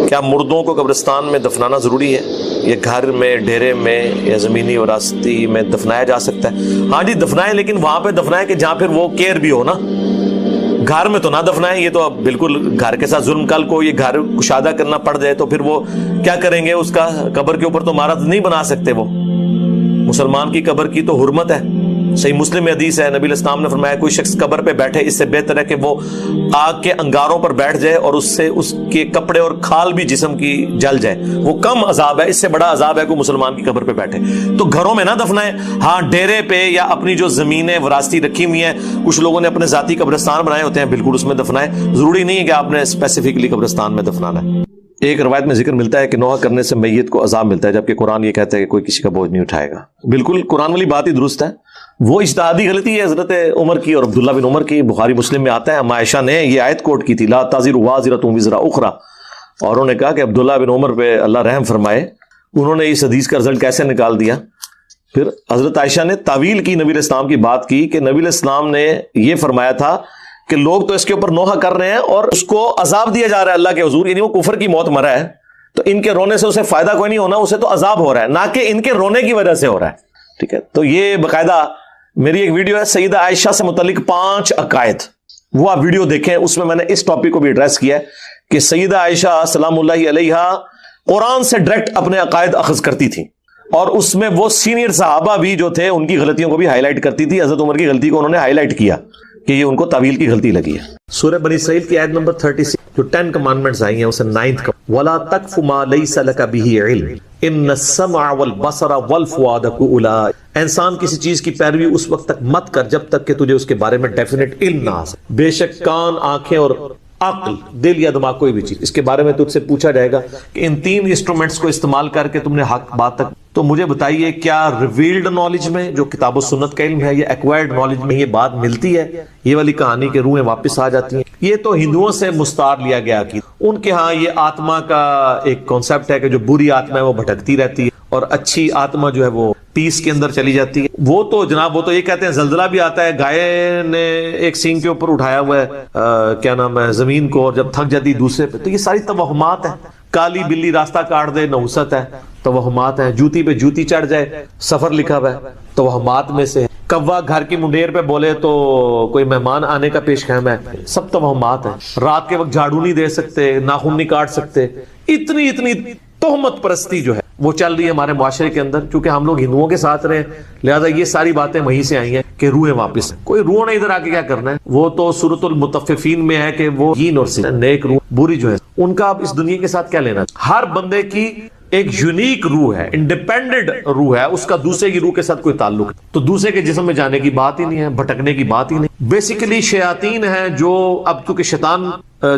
کیا مردوں کو قبرستان میں دفنانا ضروری ہے؟ یہ گھر میں، ڈیرے میں یا زمینی وراثتی میں دفنایا جا سکتا ہے؟ ہاں جی دفنائیں، لیکن وہاں پہ دفنائیں کہ جہاں پھر وہ کیئر بھی ہو نا. گھر میں تو نہ دفنائیں، یہ تو اب بالکل گھر کے ساتھ ظلم. کل کو یہ گھر کشادہ کرنا پڑ جائے تو پھر وہ کیا کریں گے؟ اس کا قبر کے اوپر تو عمارت نہیں بنا سکتے. وہ مسلمان کی قبر کی تو حرمت ہے. صحیح مسلم میں حدیث ہے، نبی الاسلام نے فرمایا کوئی شخص قبر پہ بیٹھے اس سے بہتر ہے کہ وہ آگ کے انگاروں پر بیٹھ جائے اور اس سے اس کے کپڑے اور کھال بھی جسم کی جل جائے. وہ کم عذاب ہے، اس سے بڑا عذاب ہے کوئی مسلمان کی قبر پہ بیٹھے. تو گھروں میں نہ دفنائیں. ہاں ڈیرے پہ یا اپنی جو زمینیں وراثتی رکھی ہوئی ہیں، کچھ لوگوں نے اپنے ذاتی قبرستان بنائے ہوتے ہیں، بالکل اس میں دفنائیں. ضروری نہیں ہے کہ آپ نے اسپیسیفکلی قبرستان میں دفنانا ہے. ایک روایت میں ذکر ملتا ہے کہ نوحہ کرنے سے میت کو عذاب ملتا ہے، جبکہ قرآن یہ کہتا ہے کہ کوئی کسی کا بوجھ نہیں اٹھائے گا. بالکل قرآن والی بات ہی درست ہے. وہ اجتہادی غلطی ہے حضرت عمر کی اور عبداللہ بن عمر کی. بخاری مسلم میں آتا ہے، اما عائشہ نے یہ آیت کوٹ کی تھی، لا تزر وازرۃ وزر اخری، اور انہوں نے کہا کہ عبداللہ بن عمر پہ اللہ رحم فرمائے. انہوں نے اس حدیث کا رزلٹ کیسے نکال دیا؟ پھر حضرت عائشہ نے تعویل کی، نبی الاسلام کی بات کی کہ نبی الاسلام نے یہ فرمایا تھا کہ لوگ تو اس کے اوپر نوحہ کر رہے ہیں اور اس کو عذاب دیا جا رہا ہے اللہ کے حضور، یعنی وہ کفر کی موت مرا ہے، تو ان کے رونے سے اسے فائدہ کوئی نہیں ہونا، اسے تو عذاب ہو رہا ہے، نہ کہ ان کے رونے کی وجہ سے ہو رہا ہے. ٹھیک ہے، تو یہ باقاعدہ میری ایک ویڈیو ہے سیدہ عائشہ سے متعلق 5 عقائد، وہ آپ ویڈیو دیکھیں. اس میں نے اس ٹاپک کو بھی ایڈریس کیا ہے کہ سیدہ عائشہ سلام اللہ علیہا قرآن سے ڈائریکٹ اپنے عقائد اخذ کرتی تھی، اور اس میں وہ سینئر صحابہ بھی جو تھے ان کی غلطیوں کو بھی ہائی لائٹ کرتی تھی. حضرت عمر کی غلطی کو انہوں نے ہائی لائٹ کیا کہ یہ ان کو تعویل کی غلطی لگی ہے. سورہ بنی اسرائیل کی آیت نمبر 36 جو 10 کمانڈمنٹس آئی ہیں اسے 9th کا وَلَا تَقْفُ مَا لَيْسَ لَكَ بِهِ عِلْمٌ إِنَّ السَّمْعَ وَالْبَصَرَ وَالْفُؤَادَ أُولَٰئِكَ. انسان کسی چیز کی پیروی اس وقت تک مت کر جب تک کہ تجھے اس کے بارے میں ڈیفینیٹ علم نہ آ سکے. بے شک کان، آنکھیں اور عقل، دل یا دماغ، کوئی بھی چیز، اس کے بارے میں تجھ سے پوچھا جائے گا کہ ان 3 انسٹرومنٹس کو استعمال کر کے تم نے حق بات تک. تو مجھے بتائیے کہ ریویلڈ نالج میں جو کتاب و سنت کا علم ہے یا ایکوائرڈ نالج میں یہ بات ملتی ہے؟ یہ والی کہانی کے روحیں واپس آ جاتی ہیں. یہ تو ہندوؤں سے مستعار لیا گیا کہ ان کے ہاں یہ آتما کا ایک کانسیپٹ ہے کہ جو بری آتما ہے وہ بھٹکتی رہتی ہے اور اچھی آتما جو ہے وہ پیس کے اندر چلی جاتی ہے. وہ تو جناب وہ تو یہ کہتے ہیں زلزلہ بھی آتا ہے، گائے نے ایک سینگ کے اوپر اٹھایا ہوا ہے کیا نام ہے زمین کو، اور جب تھک جاتی دوسرے پہ. تو یہ ساری توہمات ہیں. کالی بلی راستہ کاٹ دے، نحوست ہے، توہمات ہیں. جوتی پہ جوتی چڑھ جائے، سفر لکھا ہوا ہے، توہمات میں سے. کوا گھر کی منڈیر پہ بولے تو کوئی مہمان آنے کا پیش خیم ہے، سب توہمات ہیں. رات کے وقت جھاڑو نہیں دے سکتے، ناخن نہیں کاٹ سکتے. اتنی تہمت پرستی جو ہے وہ چل رہی ہے ہمارے معاشرے کے اندر. چونکہ ہم لوگ ہندوؤں کے ساتھ رہے لہذا یہ ساری باتیں وہیں سے آئی ہیں کہ روحیں واپس ہیں. کوئی روح نے ادھر آ کے کیا کرنا ہے؟ وہ تو سورۃ المطففین میں ہے کہ وہ ین اور نیک روح بری جو ہے ان کا اب اس دنیا کے ساتھ کیا لینا. ہر بندے کی ایک یونیک روح ہے، انڈیپینڈنٹ روح ہے، اس کا دوسرے کی روح کے ساتھ کوئی تعلق ہے. تو دوسرے کے جسم میں جانے کی بات ہی نہیں ہے، بھٹکنے کی بات ہی نہیں. بیسیکلی شیاطین ہیں جو اب کیونکہ شیطان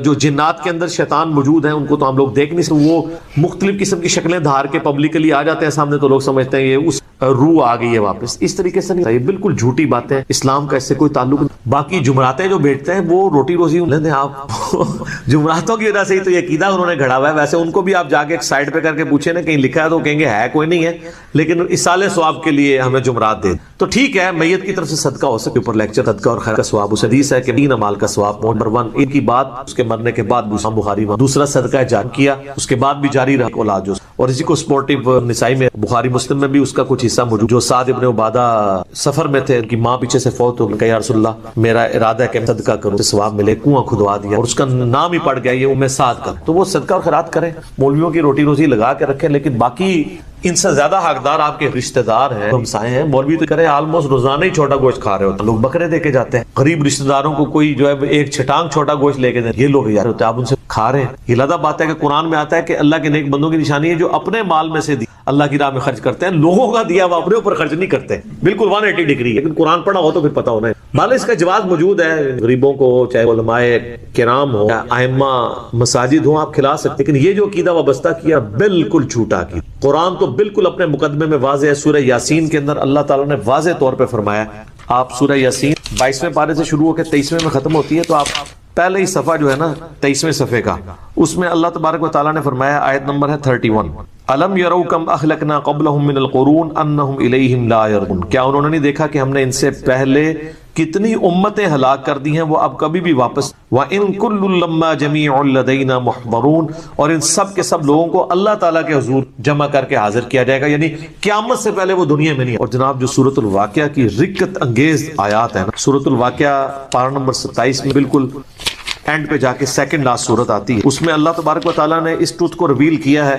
جو جنات کے اندر شیطان موجود ہیں ان کو تو ہم لوگ دیکھ نہیں سکتے، وہ مختلف قسم کی شکلیں دھار کے پبلکلی آ جاتے ہیں سامنے، تو لوگ سمجھتے ہیں یہ اس روح آ گئی ہے واپس. اس طریقے سے نہیں، یہ بالکل جھوٹی باتیں، اسلام کا اس سے کوئی تعلق نہیں. باقی جمعراتیں جو بیٹھتے ہیں وہ روٹی روزی لیتے ہیں. آپ جمعراتوں کی وجہ سے ہی تو یہ عقیدہ انہوں نے گھڑا ہوا ہے. ویسے ان کو بھی آپ جا کے ایک سائڈ پہ کر کے پوچھیں نا کہیں لکھا ہے تو کہیں گے ہے کوئی نہیں ہے، لیکن اصال ثواب کے لیے ہمیں جمعرات دے. تو ٹھیک ہے میت کی طرف سے صدقہ ہو سکے، اوپر لیکچر صدقہ اور خیر کا ثواب. اس حدیث ہے کہ 3 اعمال کا ثواب. نمبر 1 ان کی بات اس کے مرنے کے بعد بخاری میں. دوسرا صدقہ جاری کیا اس کے بعد بھی جاری رہا اولاد جو. اور اسی کو سپورٹیو نسائی میں بخاری مسلم میں بھی اس کا کچھ حصہ موجود. جو سعد ابن عبادہ سفر میں تھے، ان کی ماں پیچھے سے فوت ہو گئی، یا رسول اللہ میرا ارادہ ہے کہ صدقہ کروں، ثواب ملے. کنواں کھدوا دیا اور اس کا نام ہی پڑ گیا یہ ام سعد کا. تو وہ صدقہ اور خیرات کریں، مولویوں کی روٹی روزی لگا کے رکھیں. لیکن باقی ان سے زیادہ حقدار آپ کے رشتہ دار ہیں، ہمسائے ہیں. مولوی تو کرے آلموسٹ روزانہ ہی چھوٹا گوشت کھا رہے ہوتے ہیں، لوگ بکرے دے کے جاتے ہیں. غریب رشتہ داروں کو کوئی جو ہے ایک چھٹانگ چھوٹا گوشت لے کے دیں، یہ لوگ یار ہوتے ہیں، آپ ان سے کھا رہے ہیں. یہ لادہ بات ہے کہ قرآن میں آتا ہے کہ اللہ کے نیک بندوں کی نشانی ہے جو اپنے مال میں سے دی اللہ کی راہ میں خرچ کرتے ہیں. لوگوں کا دیا وہ اپنے اوپر خرچ نہیں کرتے. بالکل 180 ڈگری. لیکن قرآن پڑھا ہو تو پھر پتا ہونا ہے. مال اس کا جواز موجود ہے، غریبوں کو چاہے علماء کرام ہو یا ائمہ مساجد ہوں آپ کھلا سکتے. لیکن یہ جو عقیدہ وابستہ کیا بالکل جھوٹا کی. قرآن تو بالکل اپنے مقدمے میں واضح ہے. سورہ یاسین کے اندر اللہ تعالیٰ نے واضح طور پہ فرمایا، آپ سورہ یاسین 22ویں پارے سے شروع ہو کے 23ویں میں ختم ہوتی ہے، تو آپ پہلے ہی صفحہ جو ہے نا 23ویں صفحے کا، اس میں اللہ تبارک و تعالیٰ نے فرمایا، آیت نمبر ہے 31، الم یروا کم اہلکنا قبلہم من القرون انہم الیہم لا یرجعون، کیا انہوں نے نہیں دیکھا کہ ہم نے ان سے پہلے کتنی امتیں ہلاک کر دی ہیں، وہ اب کبھی بھی واپس وَإِن كُلٌّ لَمَّا جَمِيعٌ لَدَيْنَا مُحْضَرُونَ، اور ان سب کے سب لوگوں کو اللہ تعالیٰ کے حضور جمع کر کے حاضر کیا جائے گا، یعنی قیامت سے پہلے وہ دنیا میں نہیں۔ اور جناب جو سورۃ الواقعہ کی رکت انگیز آیات ہیں نا، سورۃ الواقعہ پارہ نمبر 27 میں بالکل اینڈ پہ جا کے سیکنڈ لاسٹ سورت آتی ہے، اس میں اللہ تبارک و تعالیٰ نے اس ٹروتھ کو ریویل کیا ہے۔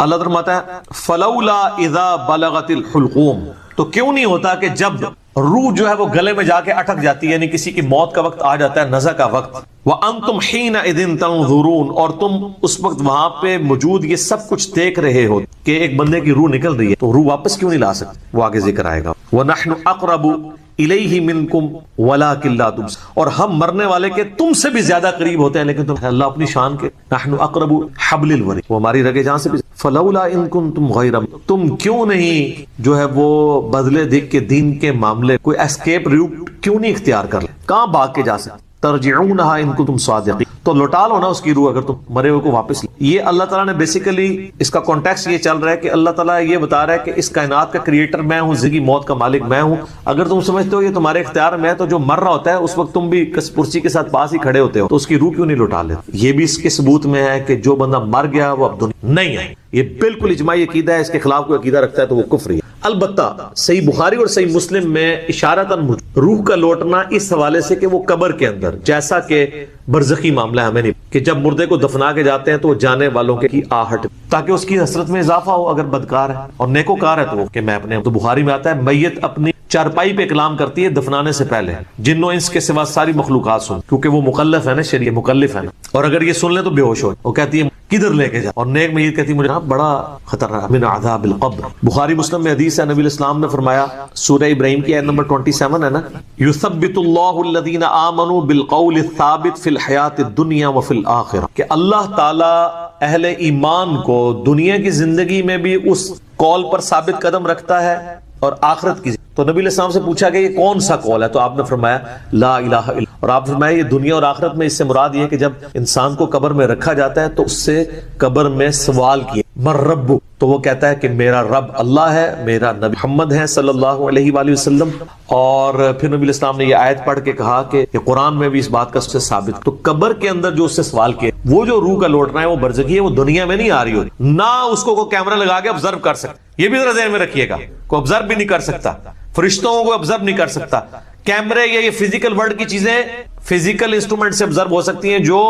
اللہ فرماتا ہے فَلَوْلَا إِذَا بَلَغَتِ الْحُلْقُومَ، تو کیوں نہیں ہوتا کہ جب روح جو ہے وہ گلے میں جا کے اٹک جاتی ہے، یعنی کسی کی موت کا وقت آ جاتا ہے، نزع کا وقت، وَأَنْتُمْ حِينَئِذٍ تَنْظُرُونَ، اور تم اس وقت وہاں پہ موجود یہ سب کچھ دیکھ رہے ہو کہ ایک بندے کی روح نکل رہی ہے، تو روح واپس کیوں نہیں لا سکتے، وہ آگے ذکر آئے گا۔ وَنَحْنُ أَقْرَبُ الیہ منکم ولکن لا تبصرون، اور ہم مرنے والے کے تم سے بھی زیادہ قریب ہوتے ہیں لیکن تم، اللہ اپنی شان کے نحن اقرب حبل الورید، وہ ہماری رگے جان سے بھی، فلولا ان کنتم غیر، تم کیوں نہیں جو ہے وہ بدلے دیکھ کے دین کے معاملے کوئی اسکیپ روٹ کیوں نہیں اختیار کر لے، کہاں بھاگ کے جا سکتے، ترجعونها ان کنتم صادقین، تو لوٹا لو نا اس کی روح اگر تم مرے ہوئے کو واپس۔ یہ اللہ تعالیٰ نے بیسیکلی اس کا کانٹیکسٹ یہ چل رہا ہے کہ اللہ تعالیٰ یہ بتا رہا ہے کہ اس کائنات کا کریٹر میں ہوں، زندگی موت کا مالک میں ہوں، اگر تم سمجھتے ہو یہ تمہارے اختیار میں ہے تو جو مر رہا ہوتا ہے اس وقت تم بھی کرسی کے ساتھ پاس ہی کھڑے ہوتے ہو، تو اس کی روح کیوں نہیں لوٹا لیتے؟ یہ بھی اس کے ثبوت میں ہے کہ جو بندہ مر گیا وہ اب دنیا نہیں ہے، یہ بالکل اجماعی عقیدہ ہے، اس کے خلاف کوئی عقیدہ رکھتا ہے تو وہ کفر ہے۔ البتہ صحیح بخاری اور صحیح مسلم میں اشارتاً روح کا لوٹنا اس حوالے سے کہ وہ قبر کے اندر، جیسا کہ برزخی معاملہ ہے، ہمیں نہیں کہ جب مردے کو دفنا کے جاتے ہیں تو وہ جانے والوں کی آہٹ، تاکہ اس کی حسرت میں اضافہ ہو، اگر بدکار ہے اور نیکوکار ہے تو وہ کہ میں اپنے، تو بخاری میں آتا ہے میت اپنی چارپائی پہ کلام کرتی ہے دفنانے سے پہلے، جنوں انس کے سوا ساری مخلوقات سن، کیونکہ وہ مکلف ہے نا، شریع مکلف ہے نا، اور اگر یہ سن لے تو بے ہوش ہو، وہ کہتی ہے کدھر لے کے جا، اور نیک میت کہتی ہے مجھے بڑا خطرہ ہے من عذاب القبر۔ بخاری مسلم میں حدیث ہے، نبی علیہ السلام نے فرمایا، سورہ ابراہیم کی آیت نمبر 27 ہے نا، یثبت اللہ الذین آمنوا بالقول الثابت فی الحیات الدنیا وفی الآخرہ، کہ اللہ تعالی اہل ایمان کو دنیا کی زندگی میں بھی اس قول پر ثابت قدم رکھتا ہے اور آخرت کی۔ تو نبی علیہ السلام سے پوچھا کہ یہ کون سا قول ہے، تو آپ نے فرمایا لا الہ الا، اور آپ فرمایا یہ دنیا اور آخرت میں، اس سے مراد یہ ہے کہ جب انسان کو قبر میں رکھا جاتا ہے تو اس سے قبر میں سوال کیے من رب، تو وہ کہتا ہے کہ میرا رب اللہ ہے، میرا نبی محمد ہے صلی اللہ علیہ وآلہ وسلم، اور پھر نبی علیہ السلام نے یہ آیت پڑھ کے کہا کہ قرآن میں بھی اس بات کا سے ثابت، تو قبر کے اندر جو اس سے سوال کیے، وہ جو روح کا لوٹنا ہے وہ برزخی ہے، وہ دنیا میں نہیں آ رہی ہوتی، نہ اس کو کوئی کیمرہ لگا کے آبزرو کر سکتا، یہ بھی ذرا ذہن میں رکھیے گا، کوئی آبزرو بھی نہیں کر سکتا، فرشتوں کو آبزرو نہیں کر سکتا، کیمرے یا یہ فزیکل ورلڈ کی چیزیں فزیکل انسٹرومنٹ سے آبزرو ہو سکتی ہیں، جو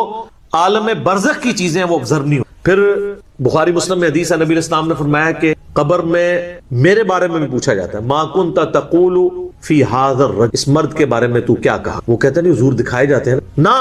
عالم برزخ کی چیزیں وہ آبزرو نہیں ہو۔ پھر بخاری مسلم میں حدیث ہے، نبی علیہ السلام نے فرمایا کہ قبر میں میرے بارے میں بھی پوچھا جاتا ہے، ما کنت تقول فی ھذا الرجل، اس مرد کے بارے میں تو کیا کہا، وہ کہتے ہیں حضور دکھائے جاتے ہیں نا،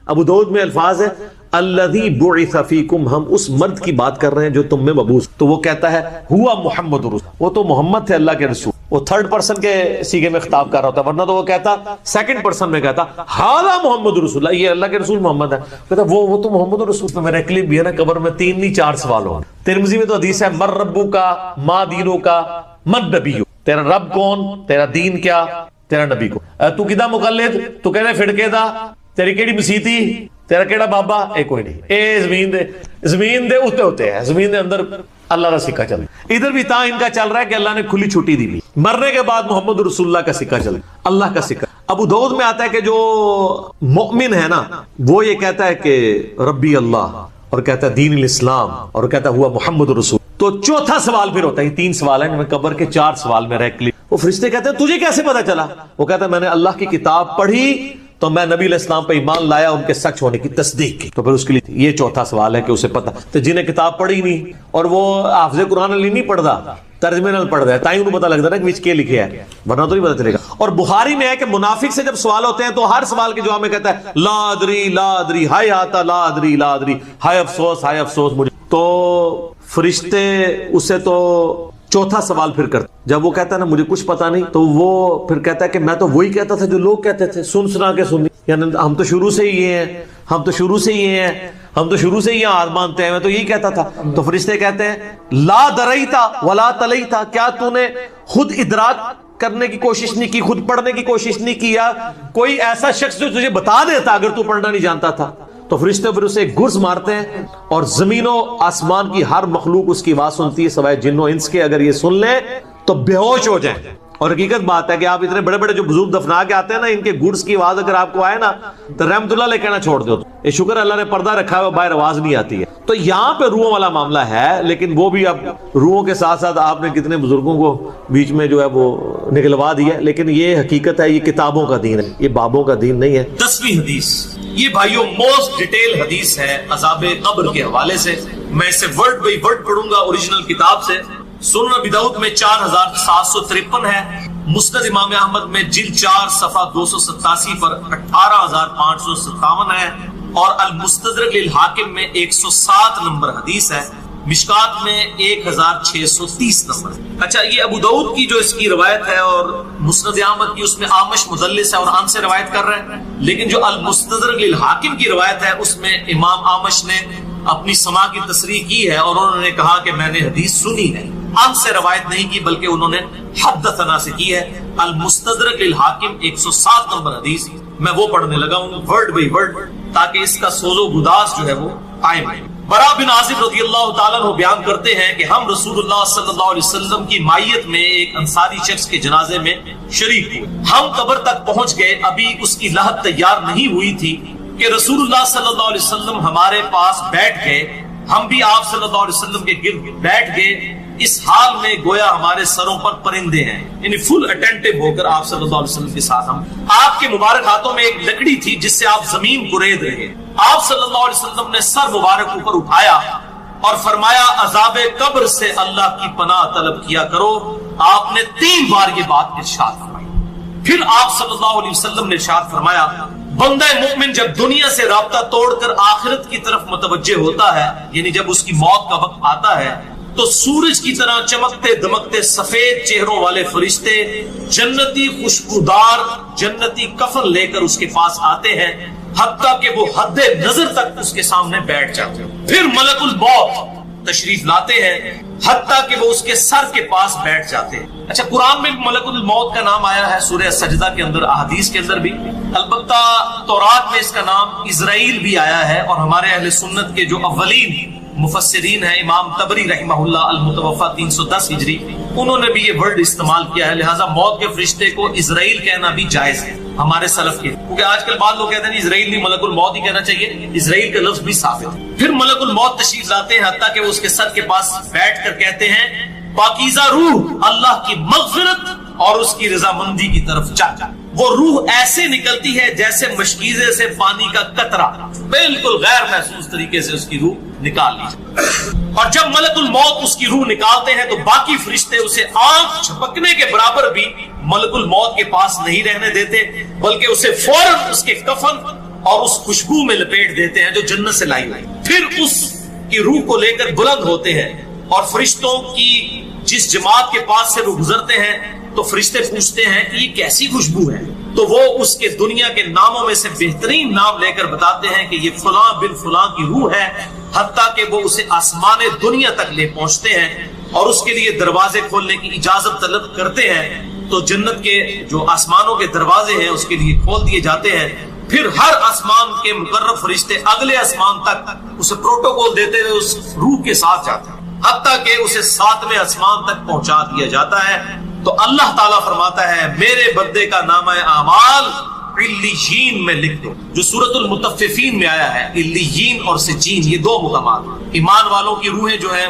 ابو داؤد میں الفاظ ہے الذی بعث فیکم، ہم اس مرد کی بات کر رہے ہیں جو تم میں مبعوث، تو وہ کہتا ہے ہوا محمد رسول، وہ تو محمد تھے اللہ کے رسول، وہ تھرڈ پرسن کے سیغے میں خطاب کر رہا ہوتا، ورنہ تو وہ کہتا سیکنڈ پرسن میں کہتا ھذا محمد رسول اللہ، یہ اللہ کے رسول محمد ہے، کہتا وہ تو محمد رسول، تو میرا کلپ بھی ہے نا، قبر میں 3 نہیں 4 سوال ہوں۔ ترمذی میں تو حدیث ہے مر ربو کا ما دینو کا من نبیو، تیرا رب کون، تیرا دین کیا، تیرا نبی کو، تو کدا مقلد، تو کہنے پھڑکے دا، تیری کیڑی مسیتی، تیرا کیڑا بابا، اے کوئی نہیں، اے زمین دے اتے ہوتے ہیں، زمین دے اندر اللہ کا سکہ چل رہا ہے، ادھر بھی تا ان کا چل رہا ہے کہ اللہ نے کھلی چھٹی دی، مرنے کے بعد محمد رسول اللہ کا سکہ چل رہا ہے، اللہ کا سکہ۔ ابو داؤد میں آتا ہے کہ جو مؤمن ہے نا وہ یہ کہتا ہے کہ ربی اللہ، اور کہتا ہے دین الاسلام، اور کہتا ہے ہوا محمد رسول، تو چوتھا سوال پھر ہوتا ہے، 3 سوال ہیں قبر کے، 4 سوال میں رہ کلی، وہ فرشتے کہتے ہیں تجھے کیسے پتا چلا، وہ کہتا ہے میں نے اللہ کی کتاب پڑھی تو میں نبی علیہ السلام پہ ایمان لایا، ان کے سچ ہونے کی تصدیق کی، تو پھر اس کے لیے یہ چوتھا سوال ہے کہ اسے پتا، تو جنہیں کتاب پڑھی نہیں اور وہ حافظ قرآن علی نہیں پڑھتا، ترجمے نال پڑھ رہا ہے، تائی انہوں پتا لگتا ہے نا کہ وچ کے لکھے ہے، ورنہ تو نہیں پتا چلے گا۔ اور بخاری میں ہے کہ منافق سے جب سوال ہوتے ہیں تو ہر سوال کے جواب میں کہتا ہے لا ادری لا ادری، ہائے آتا لا ادری لا ادری، ہائے افسوس مجھے، تو فرشتے اسے تو چوتھا سوال پھر کرتا، جب وہ کہتا ہے نا مجھے کچھ پتا نہیں، تو وہ پھر کہتا ہے کہ میں تو وہی کہتا تھا جو لوگ کہتے تھے، سنا کے سنی، یعنی ہم تو شروع سے ہی یہ ہیں، ہم تو شروع سے ہی آج مانتے ہیں، میں تو یہی کہتا تھا۔ تو فرشتے کہتے ہیں لا دریتا ولا تلیتا، کیا تو نے خود ادراک کرنے کی کوشش نہیں کی، خود پڑھنے کی کوشش نہیں کی، یا کوئی ایسا شخص جو تجھے بتا دیتا اگر تو پڑھنا نہیں جانتا تھا، تو فرشتے پھر اسے گرز مارتے ہیں اور زمین و آسمان کی ہر مخلوق اس کی آواز سنتی ہے سوائے جن و انس کے. اگر یہ سن لیں تو بے ہوش ہو جائیں. اور حقیقت بات ہے کہ آپ اتنے بڑے بڑے جو بزرگ دفنا کے آتے ہیں نا, ان کے گڈس کی آواز اگر آپ کو آئے نا تو رحمت اللہ علیہ کہنا چھوڑ دو. یہ شکر اللہ نے پردہ رکھا ہے, باہر آواز نہیں آتی ہے. تو یہاں پہ روحوں والا معاملہ ہے, لیکن وہ بھی اب روحوں کے ساتھ ساتھ آپ نے کتنے بزرگوں کو بیچ میں جو ہے وہ نکلوا دیا. لیکن یہ حقیقت ہے, یہ کتابوں کا دین ہے, یہ بابوں کا دین نہیں ہے. 10ویں حدیث, یہ بھائیوں موسٹ ڈیٹیل حدیث ہے عذاب قبر کے حوالے سے. میں اسے ورڈ بائی ورڈ پڑھوں گا اوریجنل کتاب سے. سنن ابی داؤد میں 4753 ہے, مسند امام احمد میں جلد 4 صفحہ 287 پر 18557 ہے, اور المستدرک للحاکم میں 107 نمبر حدیث ہے, مشکات میں 1630 نمبر. اچھا, یہ ابو داؤد کی جو اس کی روایت ہے اور مسند احمد کی, اس میں آمش مدلس ہے اور عن سے روایت کر رہے ہیں. لیکن جو المستدرک للحاکم کی روایت ہے اس میں امام آمش نے اپنی سماع کی تصریح کی ہے اور انہوں نے کہا کہ میں نے حدیث سنی ہے. عن سے روایت نہیں کی بلکہ انہوں نے حدثنا سے کی ہے. المستدرک للحاکم 107 نمبر حدیث, میں وہ پڑھنے لگا ہوں ورڈ بائی ورڈ تاکہ اس کا سولو گداز جو ہے وہ قائم ہے. برا بن عازب رضی اللہ تعالیٰ عنہ بیان کرتے ہیں کہ ہم رسول اللہ صلی اللہ علیہ وسلم کی مائیت میں ایک انصاری شخص کے جنازے میں شریک ہوئے. ہم قبر تک پہنچ گئے, ابھی اس کی لحد تیار نہیں ہوئی تھی کہ رسول اللہ صلی اللہ علیہ وسلم ہمارے پاس بیٹھ گئے. ہم بھی آپ صلی اللہ علیہ وسلم کے گرد بیٹھ گئے, اس حال میں گویا ہمارے سروں پر پرندے ہیں, یعنی فل اٹینٹو ہو کر آپ صلی اللہ علیہ وسلم کے ساتھ. ہم آپ کے مبارک ہاتھوں میں ایک لکڑی تھی جس سے آپ زمین کو رید رہے. آپ صلی اللہ علیہ وسلم نے سر مبارک اوپر اٹھایا اور فرمایا عذاب قبر سے اللہ کی پناہ طلب کیا کرو. آپ نے 3 بار یہ بات ارشاد فرمائی. پھر آپ صلی اللہ علیہ وسلم نے ارشاد فرمایا بندہ مومن جب دنیا سے رابطہ توڑ کر آخرت کی طرف متوجہ ہوتا ہے, یعنی جب اس کی موت کا وقت آتا ہے, تو سورج کی طرح چمکتے دمکتے سفید چہروں والے فرشتے جنتی خوشبودار جنتی کفن لے کر اس کے پاس آتے ہیں, حتیٰ کہ وہ حد نظر تک اس کے سامنے بیٹھ جاتے ہیں. پھر ملک الموت تشریف لاتے ہیں حتیٰ کہ وہ اس کے سر کے پاس بیٹھ جاتے ہیں. اچھا, قرآن میں ملک الموت کا نام آیا ہے سورہ سجدہ کے اندر, احادیث کے اندر بھی. البتہ تورات میں اس کا نام اسرائیل بھی آیا ہے, اور ہمارے اہل سنت کے جو اولین مفسرین ہیں امام طبری رحمہ اللہ المتوفى 310 ہجری, انہوں نے بھی یہ ورڈ استعمال کیا ہے. لہٰذا موت کے فرشتے کو اسرائیل کہنا بھی جائز ہے ہمارے سلف کے, کیونکہ آج کل بعض لوگ کہتے ہیں اسرائیل نہیں ملک الموت ہی کہنا چاہیے, اسرائیل کا لفظ بھی ثابت ہے. پھر ملک الموت تشریف لاتے ہیں حتیٰ کہ وہ اس کے سر کے پاس بیٹھ کر کہتے ہیں پاکیزہ روح اللہ کی مغفرت اور اس کی رضامندی کی طرف چل. وہ روح ایسے نکلتی ہے جیسے مشکیزے سے پانی کا قطرہ, بالکل غیر محسوس طریقے سے اس کی روح نکال لی جائے. اور جب ملک الموت اس کی روح نکالتے ہیں تو باقی فرشتے اسے آنکھ جھپکنے کے برابر بھی ملک الموت کے پاس نہیں رہنے دیتے, بلکہ اسے فوراً اس کے کفن اور اس خوشبو میں لپیٹ دیتے ہیں جو جنت سے لائی ہوئی. پھر اس کی روح کو لے کر بلند ہوتے ہیں, اور فرشتوں کی جس جماعت کے پاس سے وہ گزرتے ہیں تو فرشتے پوچھتے ہیں کہ یہ کیسی خوشبو ہے, تو وہ اس کے دنیا کے ناموں میں سے بہترین نام لے کر بتاتے ہیں کہ یہ فلاں بن فلاں کی روح ہے, حتیٰ کہ وہ اسے آسمان دنیا تک لے پہنچتے ہیں اور اس کے لیے دروازے کھولنے کی اجازت طلب کرتے ہیں. تو جنت کے جو آسمانوں کے دروازے ہیں اس کے لیے کھول دیے جاتے ہیں. پھر ہر آسمان کے مقرب فرشتے اگلے آسمان تک اسے پروٹوکول دیتے ہوئے اس روح کے ساتھ جاتے ہیں, حتیٰ کہ اسے 7ویں آسمان تک پہنچا دیا جاتا ہے. تو اللہ تعالیٰ فرماتا ہے میرے بندے کا نامہ اعمال علیین میں لکھ دو, جو سورۃ المطففین میں آیا ہے. علیین اور سجین یہ 2 مقامات, ایمان والوں کی روحیں جو ہیں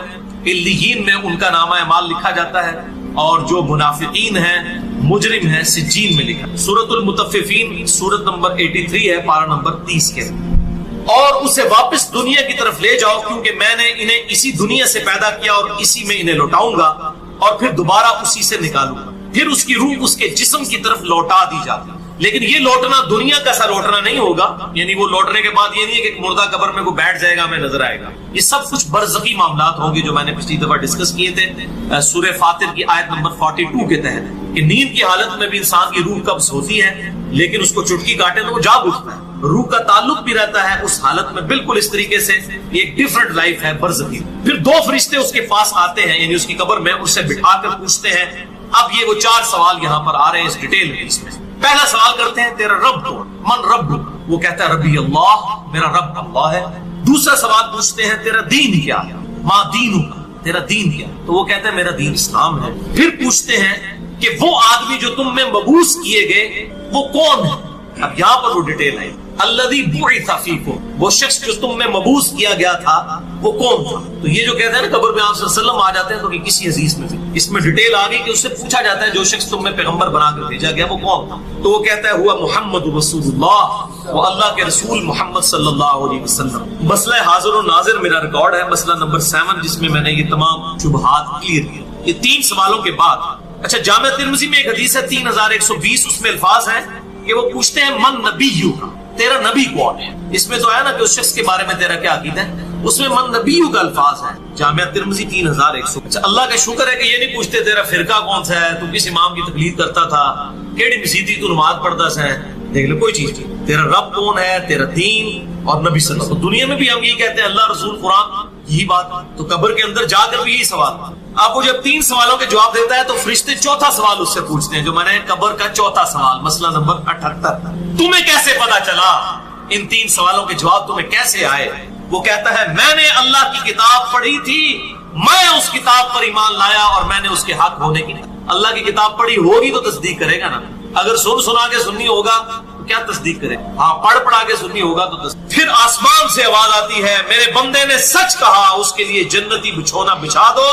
علیین میں ان کا نامہ اعمال لکھا جاتا ہے, اور جو منافقین ہیں مجرم ہیں سجین میں لکھا. سورۃ المطففین سورت نمبر 83 ہے, پارہ نمبر 30 کے. اور اسے واپس دنیا کی طرف لے جاؤ کیونکہ میں نے انہیں اسی دنیا سے پیدا کیا اور اسی میں انہیں لوٹاؤں گا اور پھر دوبارہ اسی سے نکالوں گا. پھر اس کی روح اس کے جسم کی طرف لوٹا دی جاتی. لیکن یہ لوٹنا دنیا کا سا لوٹنا نہیں ہوگا, یعنی وہ لوٹنے کے بعد یہ نہیں ہے کہ مردہ قبر میں کوئی بیٹھ جائے گا ہمیں نظر آئے گا. یہ سب کچھ برزخی معاملات ہوں گے جو میں نے پچھلی دفعہ ڈسکس کیے تھے سورہ فاطر کی آیت نمبر 42 کے تحت, کہ نیند کی حالت میں بھی انسان کی روح قبض ہوتی ہے لیکن اس کو چٹکی کاٹے تو وہ جاگ اٹھتا ہے, روح کا تعلق بھی رہتا ہے اس حالت میں بالکل اس طریقے سے. ایک ڈیفرنٹ لائف ہے برزخی. پھر 2 فرشتے اس کے پاس آتے ہیں یعنی اس کی قبر میں, اسے بٹھا کر پوچھتے ہیں. اب یہ وہ 4 سوال یہاں پر آ رہے ہیں اس ڈیٹیل میں. اس میں پہلا سوال کرتے ہیں تیرا رب کون, من رب, وہ کہتا ہے ربی اللہ، میرا رب اللہ ہے۔ دوسرا سوال پوچھتے ہیں تیرا دین کیا ہے، ما دینک، تیرا دین کیا؟ تو وہ کہتا ہے میرا دین اسلام ہے۔ پھر پوچھتے ہیں کہ وہ آدمی جو تم میں مبعوث کیے گئے وہ کون ہے؟ اب یہاں پر وہ ڈیٹیل ہے، الذی بعث فیکم، وہ شخص جو تم میں مبعوث کیا گیا تھا وہ کون تھا؟ تو یہ جو کہتے ہیں نا قبر میں آپ صلی اللہ علیہ وسلم آ جاتے ہیں، تو کسی حدیث میں اس میں ڈیٹیل آ گئی کہ اس سے پوچھا جاتا ہے جو شخص تم میں پیغمبر بنا کر بھیجا گیا وہ کون تھا؟ تو وہ کہتا ہے ہوا محمد رسول اللہ، وہ اللہ کے رسول محمد صلی اللہ علیہ وسلم۔ مسئلہ حاضر و ناظر میرا ریکارڈ ہے، مسئلہ نمبر 7، جس میں میں نے یہ تمام شبہات کلیئر کیے۔ یہ 3 سوالوں کے بعد اچھا جامع ترمذی میں ایک حدیث ہے 3120، اس میں الفاظ ہیں کہ وہ پوچھتے ہیں من نبیو کا، تیرا نبی کون ہے؟ اس میں تو ہے نا کہ اس شخص کے بارے میں تیرا کیا عقیدہ ہے، اس میں من نبیو کا الفاظ ہے، جامع ترمذی 3100۔ اچھا اللہ کا شکر ہے کہ یہ نہیں پوچھتے تیرا فرقہ کون سا ہے، تو کس امام کی تقلید کرتا تھا، کیڑی مسیتی تو نماز پڑھتا سا ہے، دیکھ لو کوئی چیز نہیں، تیرا رب کون ہے، تیرا دین اور نبی صلی اللہ علیہ وسلم۔ دنیا میں بھی ہم یہی کہتے ہیں اللہ رسول قرآن، یہی بات، تو قبر کے اندر جا کر بھی یہی سوال۔ آپ کو جب 3 سوالوں کے جواب دیتا ہے تو فرشتے 4تھا سوال اس سے پوچھتے ہیں، جو میں نے قبر کا 4تھا سوال، مسئلہ نمبر 78، تمہیں کیسے پتا چلا، ان 3 سوالوں کے جواب تمہیں کیسے آئے؟ وہ کہتا ہے میں نے اللہ کی کتاب پڑھی تھی، میں اس کتاب پر ایمان لایا اور میں نے اس کے حق ہونے کی، اللہ کی کتاب پڑھی ہوگی تو تصدیق کرے گا نا، اگر سنا کے سننی ہوگا تو کیا تصدیق کرے؟ ہاں پڑھا کے سننی ہوگا تو تصدیق۔ پھر آسمان سے آواز آتی ہے میرے بندے نے سچ کہا، اس کے لیے جنتی بچھونا بچھا دو،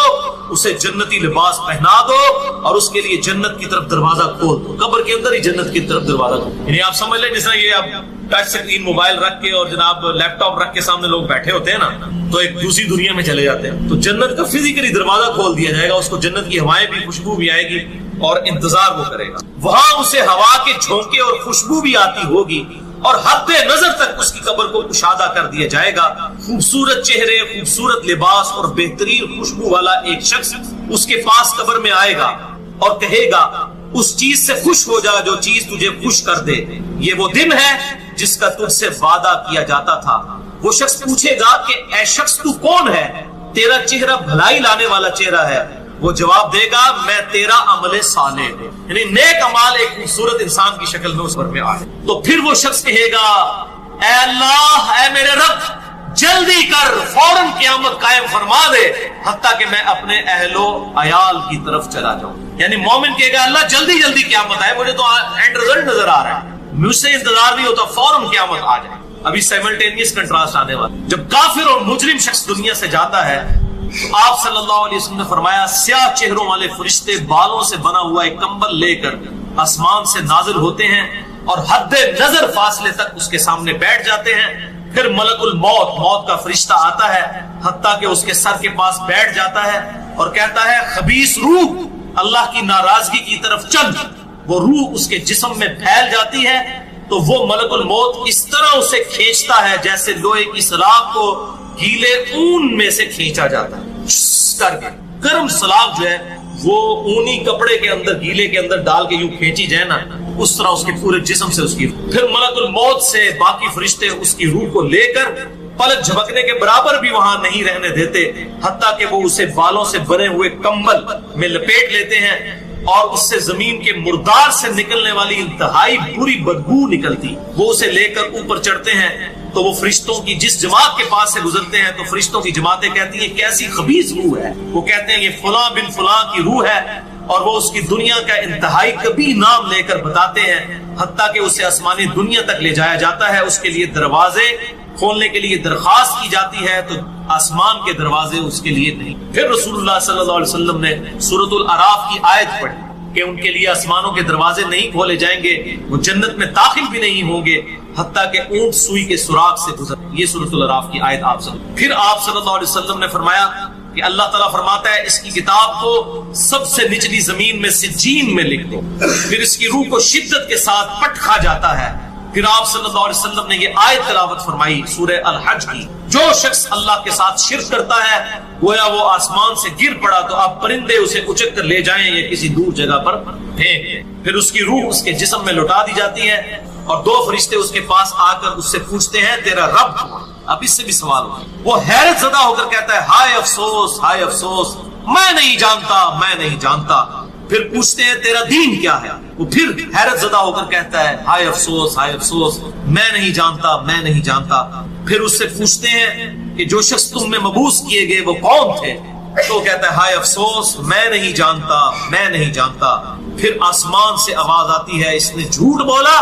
اسے جنتی لباس پہنا دو اور اس کے لیے جنت کی طرف دروازہ کھول دو۔ قبر کے اندر ہی جنت کی طرف دروازہ کھول، یعنی آپ سمجھ لیں جس طرح یہ اب ٹچ سکرین موبائل رکھ کے اور جناب لیپ ٹاپ رکھ کے سامنے لوگ بیٹھے ہوتے ہیں نا، تو ایک دوسری دنیا میں چلے جاتے ہیں، تو جنت کا فزیکلی دروازہ کھول دیا جائے گا، اس کو جنت کی ہوائیں بھی، خوشبو بھی آئے گی اور انتظار وہ کرے گا، وہاں اسے ہوا کے جھونکے اور خوشبو بھی آتی ہوگی اور حد نظر تک اس کی قبر کو کشادہ کر دیا جائے گا۔ خوبصورت چہرے، خوبصورت لباس اور بہترین خوشبو والا ایک شخص اس کے پاس قبر میں آئے گا اور کہے گا اس چیز سے خوش ہو جا جو چیز تجھے خوش کر دے، یہ وہ دن ہے جس کا تجھ سے وعدہ کیا جاتا تھا۔ وہ شخص پوچھے گا کہ اے شخص تو کون ہے، تیرا چہرہ بھلائی لانے والا چہرہ ہے، وہ جواب دے گا میں تیرا عمل صالح ہوں، یعنی نیک اعمال ایک خوبصورت انسان کی شکل میں اس پر میں آئے۔ تو پھر وہ شخص کہے گا اے اللہ، اے میرے رب، جلدی کر، فوراً قیامت قائم فرما دے حتیٰ کہ میں اپنے اہل و عیال کی طرف چلا جاؤں۔ یعنی مومن کہے گا اللہ جلدی جلدی قیامت آئے، مجھے تو اینڈ رزلٹ نظر آ رہا ہے، مجھ سے انتظار نہیں ہوتا، فوراً قیامت آ جائے۔ ابھی سائملٹینیس کنٹراسٹ آنے والا، جب کافر اور مجرم شخص دنیا سے جاتا ہے تو آپ صلی اللہ علیہ وسلم نے فرمایا سیاہ چہروں والے فرشتے بالوں سے بنا ہوا ایک کمبل لے کر آسمان سے نازل ہوتے ہیں اور حد نظر فاصلے تک اس کے سامنے بیٹھ جاتے ہیں۔ پھر ملک الموت، موت کا فرشتہ آتا ہے حتیٰ کہ اس کے سر کے پاس بیٹھ جاتا ہے اور کہتا ہے خبیث روح، اللہ کی ناراضگی کی طرف چل۔ وہ روح اس کے جسم میں پھیل جاتی ہے تو وہ ملک الموت اس طرح اسے کھینچتا ہے جیسے لوہے کی سلاخ کو گیلے اون میں سے کھینچا جاتا ہے، کر کے گرم سلاخ جو ہے وہ اونی کپڑے کے اندر، گیلے کے اندر ڈال کے یوں کھینچی جائے نا، اس طرح اس کے پورے جسم سے اس کی۔ پھر ملک الموت سے باقی فرشتے اس کی روح کو لے کر پلک جھپکنے کے برابر بھی وہاں نہیں رہنے دیتے حتیٰ کہ وہ اسے بالوں سے بنے ہوئے کمبل میں لپیٹ لیتے ہیں اور اس سے زمین کے مردار سے نکلنے والی انتہائی بری بدبو نکلتی۔ وہ اسے لے کر اوپر چڑھتے ہیں تو وہ فرشتوں کی جس جماعت کے پاس سے گزرتے ہیں تو فرشتوں کی جماعتیں کہتی ہیں کیسی خبیث روح ہے، وہ کہتے ہیں یہ فلاں بن فلاں کی روح ہے، اور وہ اس کی دنیا کا انتہائی کبھی نام لے کر بتاتے ہیں حتیٰ کہ اسے آسمانی دنیا تک لے جایا جاتا ہے۔ اس کے لیے دروازے کھولنے کے لیے درخواست کی جاتی ہے تو آسمان کے دروازے اس کے لیے نہیں۔ پھر رسول اللہ صلی اللہ علیہ وسلم نے سورۃ الاعراف کی آیت پڑھی کہ ان کے لیے آسمانوں کے دروازے نہیں کھولے جائیں گے، وہ جنت میں داخل بھی نہیں ہوں گے حتیٰ کہ اونٹ سوئی کے سوراخ سے گزر۔ یہ سورۃ الاعراف کی آیت آپ سے۔ پھر آپ صلی اللہ علیہ وسلم نے فرمایا کہ اللہ تعالیٰ فرماتا ہے اس کی کتاب کو سب سے نچلی زمین میں سجین میں لکھ دو، پھر اس کی روح کو شدت کے ساتھ پٹ کھا جاتا ہے۔ پھر آپ صلی اللہ علیہ وسلم نے یہ آیت تلاوت فرمائی سورہ الحج کی، جو شخص اللہ کے ساتھ شرک کرتا ہے گویا وہ آسمان سے گر پڑا تو آپ پرندے اسے اچک کر لے جائیں یا کسی دور جگہ پر پھینک دیں، پھر اس کی روح اس کے جسم میں لوٹا دی جاتی ہے اور 2 فرشتے اس کے پاس آ کر اس سے پوچھتے ہیں تیرا رب کون؟ اب اس سے بھی سوال ہوا، وہ حیرت زدہ ہو کر کہتا ہے ہائے افسوس، ہائے افسوس، میں نہیں جانتا، میں نہیں جانتا۔ پھر پوچھتے ہیں تیرا دین کیا ہے؟ وہ پھر حیرت زدہ ہو کر کہتا ہے ہائے افسوس، ہائے افسوس، میں نہیں جانتا، میں نہیں جانتا۔ پھر اس سے پوچھتے ہیں کہ جو شخص تم میں مبعوث کیے گئے وہ کون تھے؟ تو کہتا ہے ہائے افسوس، میں نہیں جانتا، میں نہیں جانتا۔ پھر آسمان سے آواز آتی ہے اس نے جھوٹ بولا،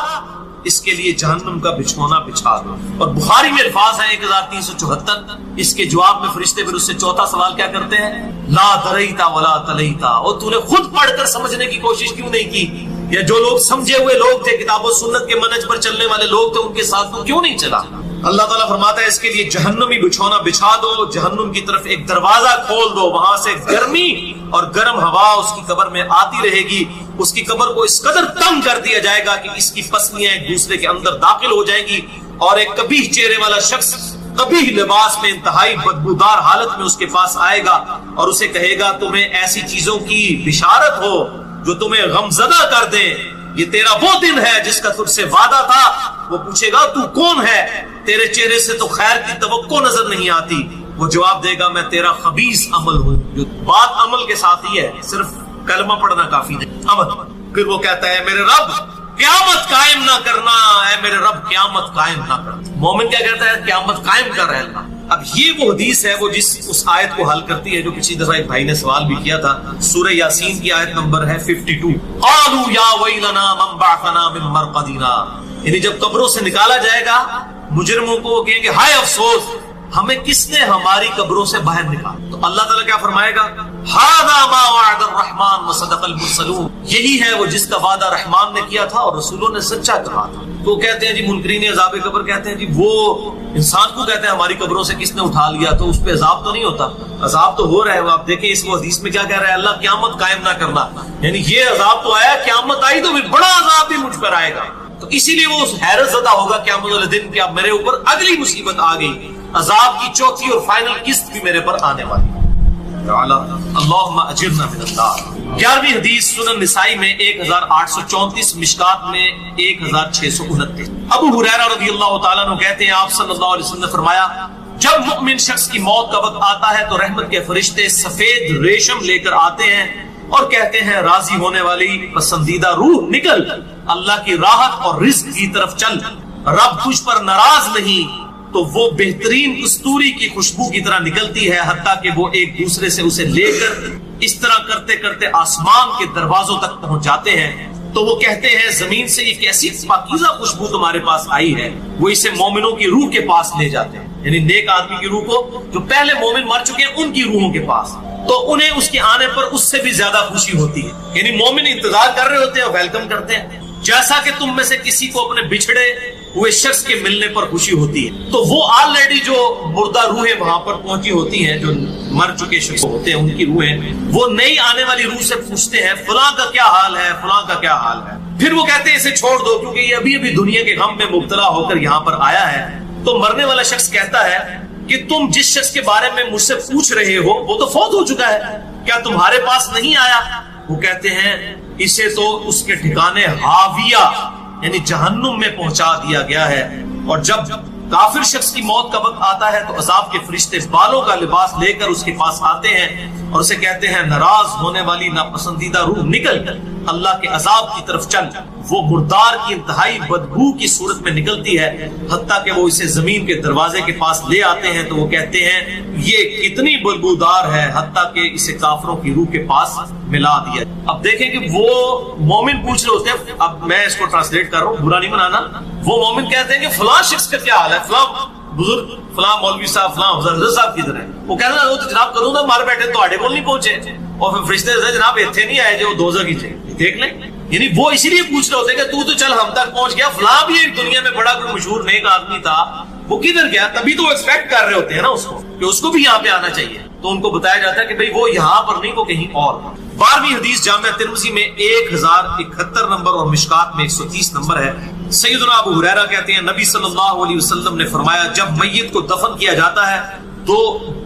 اس کے لیے جہنم کا بچھونا بچھا دو۔ اور بخاری میں الفاظ ہیں 1374۔ اس کے جواب میں فرشتے پھر اس سے چوتھا سوال کیا کرتے ہیں؟ لا دریتا ولا تلیتا، اور تو نے خود پڑھ کر سمجھنے کی کوشش کیوں نہیں کی؟ یا جو لوگ سمجھے ہوئے لوگ تھے، کتاب و سنت کے منہج پر چلنے والے لوگ تھے، ان کے ساتھ تو کیوں نہیں چلا؟ اللہ تعالیٰ فرماتا ہے اس کے لیے جہنمی بچھونا بچھا دو، جہنم کی طرف ایک دروازہ کھول دو، وہاں سے گرمی اور گرم ہوا اس کی قبر میں آتی رہے گی۔ اس کی قبر کو اس قدر تنگ کر دیا جائے گا کہ اس کی پسلیاں ایک دوسرے کے اندر داخل ہو جائیں گی، اور ایک قبیح چہرے والا شخص قبیح لباس میں انتہائی بدبودار حالت میں اس کے پاس آئے گا اور اسے کہے گا تمہیں ایسی چیزوں کی بشارت ہو جو تمہیں غمزدہ کر دیں، یہ تیرا وہ دن ہے جس کا تجھ سے وعدہ تھا۔ وہ پوچھے گا تو کون ہے؟ تیرے چہرے سے تو خیر کی توقع نظر نہیں آتی۔ وہ جواب دے گا میں تیرا خبیث عمل ہوں۔ جو بات عمل کے ساتھ ہی ہے، صرف کلمہ پڑھنا کافی نہیں، عمل۔ پھر وہ کہتا ہے میرے رب قیامت قائم نہ کرنا، اے میرے رب قیامت قائم نہ کرنا۔ مومن کیا کہتا ہے؟ قیامت قائم کر رہے اللہ۔ اب یہ وہ حدیث ہے وہ جس اس آیت کو حل کرتی ہے جو پچھلی دفعہ ایک بھائی نے سوال بھی کیا تھا۔ سورہ یاسین کی آیت نمبر ہے 52۔ قالوا یا ویلنا من بعثنا من مرقدنا، یعنی جب قبروں سے نکالا جائے گا مجرموں کو، وہ کہیں گے ہائے افسوس، ہمیں کس نے ہماری قبروں سے باہر نکالا؟ تو اللہ تعالیٰ کیا فرمائے گا؟ ھذا ما وعد الرحمن وصدق المرسلون، یہی ہے وہ جس کا وعدہ رحمان نے کیا تھا اور رسولوں نے سچا کہا تھا۔ تو کہتے ہیں جی منکرین عذاب قبر کہتے ہیں جی وہ انسان کو کہتے ہیں ہماری قبروں سے کس نے اٹھا لیا، تو اس پہ عذاب تو نہیں ہوتا؟ عذاب تو ہو رہا ہے۔ وہ آپ دیکھیں اس کو حدیث میں کیا کہہ رہا ہے اللہ قیامت قائم نہ کرنا، یعنی یہ عذاب تو آیا، قیامت آئی تو پھر بڑا عذاب بھی مجھ پر آئے گا۔ تو اسی لیے وہ حیرت زدہ ہوگا قیامت والے دن کہ اب میرے اوپر اگلی مصیبت آ گئی، عذاب کی چوتھی اور فائنل قسط بھی میرے پر آنے والی۔ اللہم اجرنا من النار۔ 11ویں حدیث سنن نسائی میں 1834، مشکات میں 1629۔ ابو ہریرہ رضی اللہ تعالیٰ عنہ کہتے ہیں آپ صلی اللہ علیہ وسلم نے فرمایا جب مؤمن شخص کی موت کا وقت آتا ہے تو رحمت کے فرشتے سفید ریشم لے کر آتے ہیں اور کہتے ہیں راضی ہونے والی پسندیدہ روح نکل، اللہ کی راحت اور رزق کی طرف چل، رب تجھ پر ناراض نہیں۔ تو وہ بہترین کستوری کی خوشبو کی طرح نکلتی ہے حتیٰ کہ وہ ایک دوسرے سے اسے لے کر اس طرح کرتے کرتے آسمان کے دروازوں تک پہنچ جاتے ہیں۔ تو وہ کہتے ہیں زمین سے یہ کیسی پاکیزہ خوشبو تمہارے پاس آئی ہے؟ وہ اسے مومنوں کی روح کے پاس لے جاتے ہیں، یعنی نیک آدمی کی روح کو، جو پہلے مومن مر چکے ہیں ان کی روحوں کے پاس، تو انہیں اس کے آنے پر اس سے بھی زیادہ خوشی ہوتی ہے، یعنی مومن انتظار کر رہے ہوتے ہیں، ویلکم کرتے ہیں، جیسا کہ تم میں سے کسی کو اپنے بچھڑے ہوئے شخص کے ملنے پر خوشی ہوتی ہے۔ تو وہ آلریڈی جو مردہ روحیں وہاں پر پہنچی ہوتی ہیں، جو مر چکے شخص ہوتے ہیں ان کی روحیں، وہ نئی آنے والی روح سے پوچھتے ہیں فلاں کا کیا حال ہے، فلاں کا کیا حال ہے۔ پھر وہ کہتے ہیں اسے چھوڑ دو کیونکہ یہ ابھی ابھی دنیا کے غم میں مبتلا ہو کر یہاں پر آیا ہے۔ تو مرنے والا شخص کہتا ہے کہ تم جس شخص کے بارے میں مجھ سے پوچھ رہے ہو وہ تو فوت ہو چکا ہے، کیا تمہارے پاس نہیں آیا؟ وہ کہتے ہیں اسے تو اس کے ٹھکانے ہاویہ یعنی جہنم میں پہنچا دیا گیا ہے۔ اور جب کافر شخص کی موت کا وقت آتا ہے تو عذاب کے فرشتے بالوں کا لباس لے کر اس کے پاس آتے ہیں اور اسے کہتے ہیں ناراض ہونے والی ناپسندیدہ روح نکل، اللہ کے عذاب کی طرف چل۔ وہ مردار کی انتہائی بدبو کی صورت میں نکلتی ہے حتیٰ کہ وہ اسے زمین کے دروازے کے پاس لے آتے ہیں تو وہ کہتے ہیں یہ کتنی بدبودار ہے، حتیٰ کہ اسے کافروں کی روح کے پاس ملا دیا۔ اب دیکھیں کہ وہ مومن پوچھ رہے ہوتے ہیں، اب میں اس کو ٹرانسلیٹ کر رہا ہوں، برا نہیں بنانا۔ وہ مومن کہتے ہیں کہ فلاں شخص کا کیا حال ہے، فلاں بزرگ، فلاں مولوی صاحب، فلاں حضرت صاحب کدھر ہے؟ وہ کہتے ہیں وہ تو جناب کدوں تک مار بیٹھے تواڈے کول نہیں پہنچے، اور پھر فرشتے جناب ایتھے نہیں آئے جو دوزخ ہی تھے، دیکھ لیں۔ یعنی وہ اسی لیے پوچھ رہے ہوتے ہیں کہ تو چل ہم تک پہنچ گیا، فلاں بھی ایک دنیا میں بڑا کوئی مشہور نیک آدمی تھا، وہ کدھر گیا؟ تبھی تو وہ ایکسپیکٹ کر رہے ہوتے ہیں نا اس کو کہ اس کو بھی یہاں پہ آنا چاہیے۔ تو ان کو بتایا جاتا ہے کہ بھئی وہ یہاں پر نہیں، وہ کہیں اور۔ 12ویں حدیث جامعہ ترمذی میں 1071 نمبر اور مشکات میں 130 نمبر ہے۔ سیدنا ابو ہریرہ کہتے ہیں نبی صلی اللہ علیہ وسلم نے فرمایا جب میت کو دفن کیا جاتا ہے تو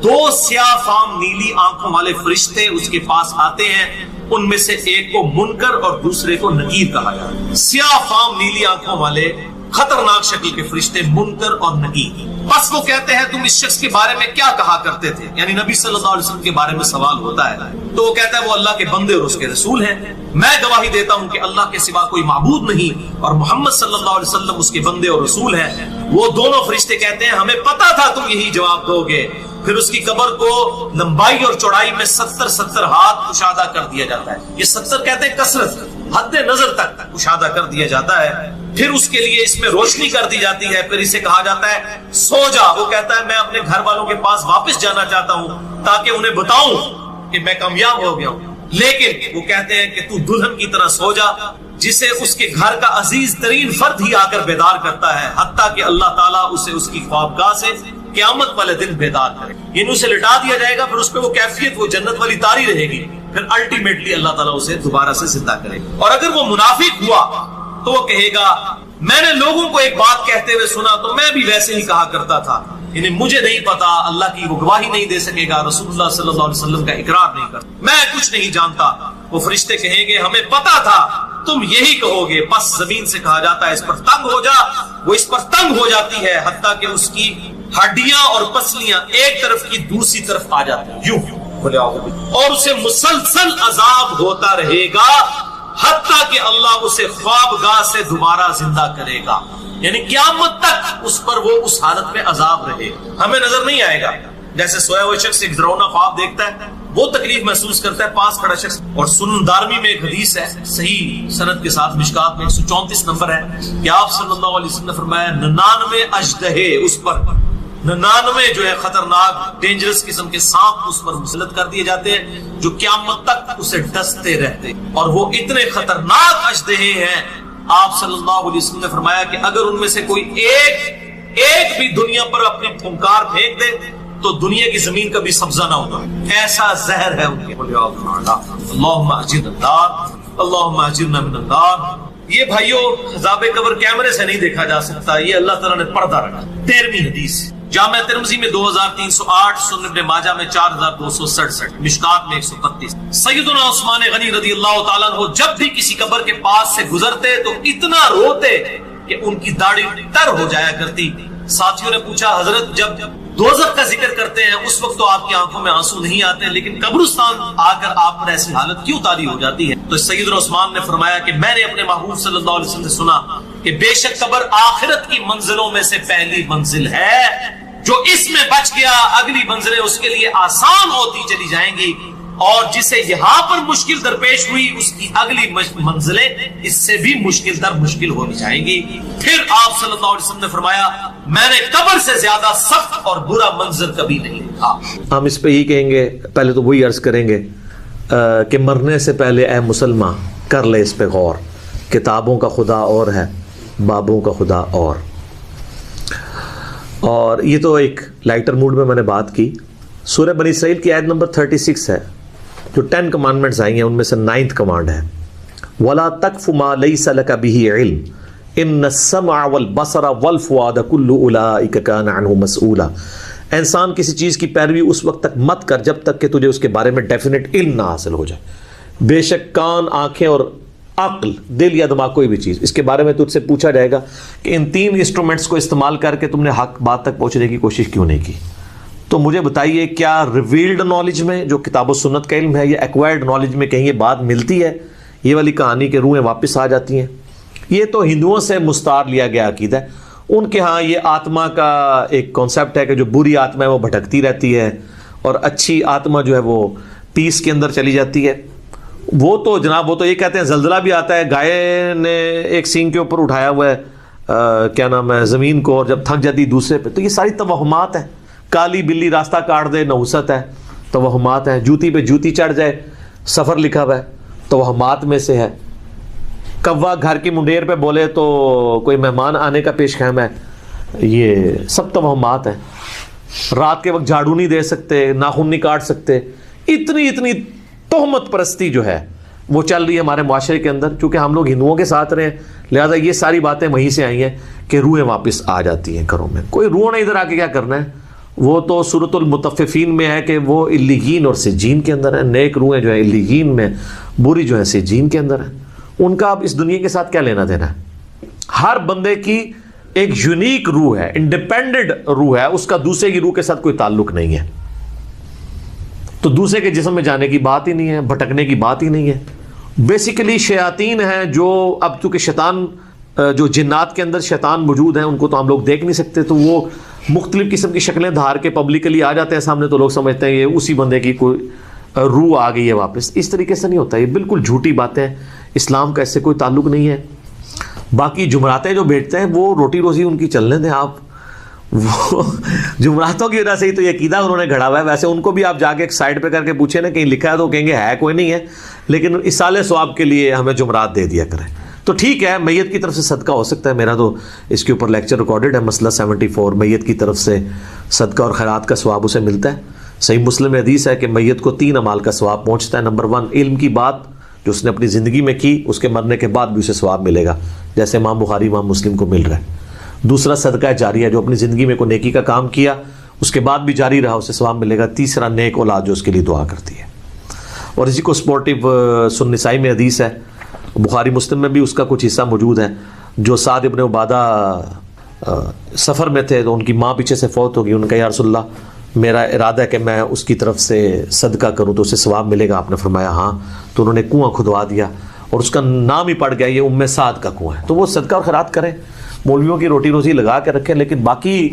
2 سیاہ فام نیلی آنکھوں والے فرشتے اس کے پاس آتے ہیں، ان میں سے ایک کو منکر اور دوسرے کو نکیر کہا جاتا ہے۔ سیاہ فام نیلی آنکھوں والے خطرناک شکل کے فرشتے منکر اور نکیر. بس وہ کہتے ہیں تم اس شخص کے بارے میں کیا کہا کرتے تھے, یعنی نبی صلی اللہ علیہ وسلم کے بارے میں سوال ہوتا ہے تو وہ کہتا ہے وہ اللہ کے بندے اور اس کے رسول ہیں. میں گواہی دیتا ہوں کہ اللہ کے سوا کوئی معبود نہیں اور محمد صلی اللہ علیہ وسلم اس کے بندے اور رسول ہیں. وہ دونوں فرشتے کہتے ہیں ہمیں پتا تھا تم یہی جواب دو گے. پھر اس کی قبر کو لمبائی اور چوڑائی میں 70 ہاتھ کشادہ کر دیا جاتا ہے. یہ 70 کہتے ہیں کثرت, حد نظر تک کشادہ کر دیا جاتا ہے. پھر اس کے لیے اس میں روشنی کر دی جاتی ہے. پھر اسے کہا جاتا ہے سو جا. وہ کہتا ہے میں اپنے گھر والوں کے پاس واپس جانا چاہتا ہوں تاکہ انہیں بتاؤں کہ میں کامیاب ہو گیا ہوں. لیکن وہ کہتے ہیں کہ تو دلہن کی طرح سو جا جسے اس کے گھر کا عزیز ترین فرد ہی آ کر بیدار کرتا ہے, حتیٰ کہ اللہ تعالیٰ اسے اس کی خوابگاہ سے قیامت والے دن بیدار کرے. یعنی اسے لٹا دیا جائے گا, پھر اس پہ وہ کیفیت وہ جنت والی تاری رہے گی, پھر الٹیمیٹلی اللہ تعالیٰ اسے دوبارہ سے زندہ کرے. اور اگر وہ منافق ہوا تو وہ کہے گا میں نے لوگوں کو ایک بات کہتے ہوئے سنا تو میں بھی ویسے ہی کہا کرتا تھا, یعنی مجھے نہیں پتا, اللہ کی وہ گواہی نہیں دے سکے گا, رسول اللہ صلی اللہ علیہ وسلم کا اقرار نہیں کرتا, میں کچھ نہیں جانتا. وہ فرشتے کہیں گے ہمیں پتا تھا تم یہی کہو گے. بس زمین سے کہا جاتا ہے اس پر تنگ ہو جا. وہ اس پر تنگ ہو جاتی ہے حتیٰ کہ اس کی ہڈیاں اور پسلیاں ایک طرف کی دوسری طرف آ جاتی ہیں یوں, اور اسے مسلسل عذاب ہوتا رہے گا حتیٰ کہ اللہ اسے خوابگاہ سے دوبارہ زندہ کرے گا. یعنی قیامت تک اس پر وہ اس حالت میں عذاب رہے. ہمیں نظر نہیں آئے گا. جیسے سویا ہوا شخص ایک ڈراؤنا خواب دیکھتا ہے, وہ تکلیف محسوس کرتا ہے پاس کھڑا شخص. اور سنن دارمی میں ایک حدیث ہے صحیح سند کے ساتھ, مشکات میں 134 نمبر ہے, کہ آپ صلی اللہ علیہ وسلم نے فرمایا 99 اژدہے اس پر, 99 جو ہے خطرناک ڈینجرس قسم کے سانپ اس پر مسلط کر دیے جاتے ہیں جو قیامت تک اسے ڈستے رہتے. اور وہ اتنے خطرناک اژدہے ہیں, آپ صلی اللہ علیہ وسلم نے فرمایا کہ اگر ان میں سے کوئی ایک بھی دنیا پر اپنی پھنکار پھینک دے تو دنیا کی زمین کبھی سبزہ نہ ہوگا. ایسا زہر ہے ان کے. اللہم اجرنا من النار, اللہم اجرنا من النار. یہ بھائیو عذاب قبر کیمرے سے نہیں دیکھا جا سکتا, یہ اللہ تعالیٰ نے پردہ رکھا. 13ویں حدیث جامع ترمذی میں 2308, سنن ابن ماجہ میں 4267, مشکات میں 132. سیدنا عثمان غنی رضی اللہ تعالیٰ عنہ جب بھی کسی قبر کے پاس سے گزرتے تو اتنا روتے کہ ان کی داڑھی تر ہو جایا کرتی. ساتھیوں نے پوچھا حضرت جب دوزخ کا ذکر کرتے ہیں اس وقت تو آپ کی آنکھوں میں آنسو نہیں آتے, لیکن قبرستان آ کر آپ پر ایسی حالت کیوں تاری ہو جاتی ہے؟ تو سیدنا عثمان نے فرمایا کہ میں نے اپنے محبوب صلی اللہ علیہ وسلم سے سنا کہ بے شک قبر آخرت کی منزلوں میں سے پہلی منزل ہے, جو اس میں بچ گیا اگلی منزلیں اس کے لیے آسان ہوتی چلی جائیں گی, اور جسے یہاں پر مشکل درپیش ہوئی اس کی اگلی منزلیں اس سے بھی مشکل در مشکل ہو جائیں گی. پھر آپ صلی اللہ علیہ وسلم نے فرمایا میں نے قبر سے زیادہ سخت اور برا منظر کبھی نہیں دیکھا. ہم اس پہ ہی کہیں گے, پہلے تو وہی عرض کریں گے کہ مرنے سے پہلے اے مسلمان کر لے اس پہ غور. کتابوں کا خدا اور ہے, بابوں کا خدا اور یہ تو ایک لائٹر موڈ میں نے بات کی. سورہ بنی اسرائیل کی آیت نمبر 36 ہے, جو 10 کمانڈمنٹس آئی ہیں ان میں سے 9th کمانڈ ہے وَلَا تَقْفُ مَا لَيْسَ لَكَ بِهِ عِلْمٌ إِنَّ السَّمْعَ وَالْبَصَرَ وَالْفُؤَادَ كُلُّ أُولَٰئِكَ كَانَ عَنْهُ مَسْئُولًا. انسان کسی چیز کی پیروی اس وقت تک مت کر جب تک کہ تجھے اس کے بارے میں ڈیفینٹ علم نہ حاصل ہو جائے. بے شک کان, آنکھیں اور عقل, دل یا دماغ, کوئی بھی چیز, اس کے بارے میں تجھ سے پوچھا جائے گا کہ ان 3 انسٹرومنٹس کو استعمال کر کے تم نے حق بات تک پہنچنے کی کوشش کیوں نہیں کی. تو مجھے بتائیے کیا ریویلڈ نالج میں جو کتاب و سنت کا علم ہے یا ایکوائرڈ نالج میں کہیں یہ بات ملتی ہے, یہ والی کہانی کہ روحیں واپس آ جاتی ہیں؟ یہ تو ہندوؤں سے مستعار لیا گیا عقیدہ ہے. ان کے ہاں یہ آتما کا ایک کانسیپٹ ہے کہ جو بری آتما ہے وہ بھٹکتی رہتی ہے اور اچھی آتما جو ہے وہ پیس کے اندر چلی جاتی ہے. وہ تو جناب وہ تو یہ کہتے ہیں زلزلہ بھی آتا ہے, گائے نے ایک سینگ کے اوپر اٹھایا ہوا ہے کیا نام ہے زمین کو, اور جب تھک جاتی دوسرے پہ. تو یہ ساری توہمات ہیں. کالی بلی راستہ کاٹ دے نحوست ہے, توہمات ہیں. جوتی پہ جوتی چڑھ جائے سفر لکھا ہوا ہے, توہمات میں سے ہے. کوا گھر کی منڈیر پہ بولے تو کوئی مہمان آنے کا پیش خیم ہے, یہ سب توہمات ہیں. رات کے وقت جھاڑو نہیں دے سکتے, ناخن نہیں کاٹ سکتے. اتنی تہمت پرستی جو ہے وہ چل رہی ہے ہمارے معاشرے کے اندر. چونکہ ہم لوگ ہندوؤں کے ساتھ رہے ہیں لہذا یہ ساری باتیں وہیں سے آئی ہیں کہ روحیں واپس آ جاتی ہیں گھروں میں. کوئی روح نے ادھر آ کے کیا کرنا ہے, وہ تو سورۃ المطففین میں ہے کہ وہ علیین اور سجین کے اندر ہے. نیک روحیں جو ہیں علیین میں, بری جو ہیں سجین کے اندر ہیں. ان کا اب اس دنیا کے ساتھ کیا لینا دینا ہے؟ ہر بندے کی ایک یونیک روح ہے، انڈیپینڈنٹ روح ہے، اس کا دوسرے کی روح کے ساتھ کوئی تعلق نہیں ہے. تو دوسرے کے جسم میں جانے کی بات ہی نہیں ہے، بھٹکنے کی بات ہی نہیں ہے. بیسیکلی شیاطین ہیں جو اب چونکہ شیطان جو جنات کے اندر شیطان موجود ہیں ان کو تو ہم لوگ دیکھ نہیں سکتے، تو وہ مختلف قسم کی شکلیں دھار کے پبلکلی آ جاتے ہیں سامنے، تو لوگ سمجھتے ہیں یہ اسی بندے کی کوئی روح آ گئی ہے واپس. اس طریقے سے نہیں ہوتا، یہ بالکل جھوٹی باتیں، اسلام کا اس سے کوئی تعلق نہیں ہے. باقی جمعراتیں جو بیٹھتے ہیں وہ روٹی روزی ان کی چلنے دیں آپ، وہ جمعراتوں کی وجہ سے ہی تو یہ عقیدہ انہوں نے گھڑا ہوا ہے. ویسے ان کو بھی آپ جا کے ایک سائڈ پہ کر کے پوچھیں نا کہیں لکھا ہے تو کہیں گے ہے کوئی نہیں ہے، لیکن اصالِ ثواب کے لیے ہمیں جمعرات دے دیا کریں. تو ٹھیک ہے، میت کی طرف سے صدقہ ہو سکتا ہے. میرا تو اس کے اوپر لیکچر ریکارڈڈ ہے، مسئلہ 74، میت کی طرف سے صدقہ اور خیرات کا ثواب اسے ملتا ہے. صحیح مسلم میں حدیث ہے کہ میت کو 3 اعمال کا ثواب پہنچتا ہے. نمبر 1 علم کی بات جو اس نے اپنی زندگی میں کی، اس کے مرنے کے بعد بھی اسے ثواب ملے گا، جیسے امام بخاری امام مسلم کو مل رہا ہے. دوسرا صدقہ جاریہ، جو اپنی زندگی میں کوئی نیکی کا کام کیا اس کے بعد بھی جاری رہا، اسے ثواب ملے گا. تیسرا نیک اولاد جو اس کے لیے دعا کرتی ہے. اور اسی کو سپورٹیو سنن نسائی میں حدیث ہے، بخاری مسلم میں بھی اس کا کچھ حصہ موجود ہے. جو سعد ابن عبادہ سفر میں تھے تو ان کی ماں پیچھے سے فوت ہو گئی، ان کا یا رسول اللہ میرا ارادہ ہے کہ میں اس کی طرف سے صدقہ کروں تو اسے ثواب ملے گا. آپ نے فرمایا ہاں. تو انہوں نے کنواں کھدوا دیا اور اس کا نام ہی پڑ گیا یہ ام سعد کا کنواں ہے. تو وہ صدقہ اور خیرات کریں، مولویوں کی روٹی روزی لگا کے رکھیں، لیکن باقی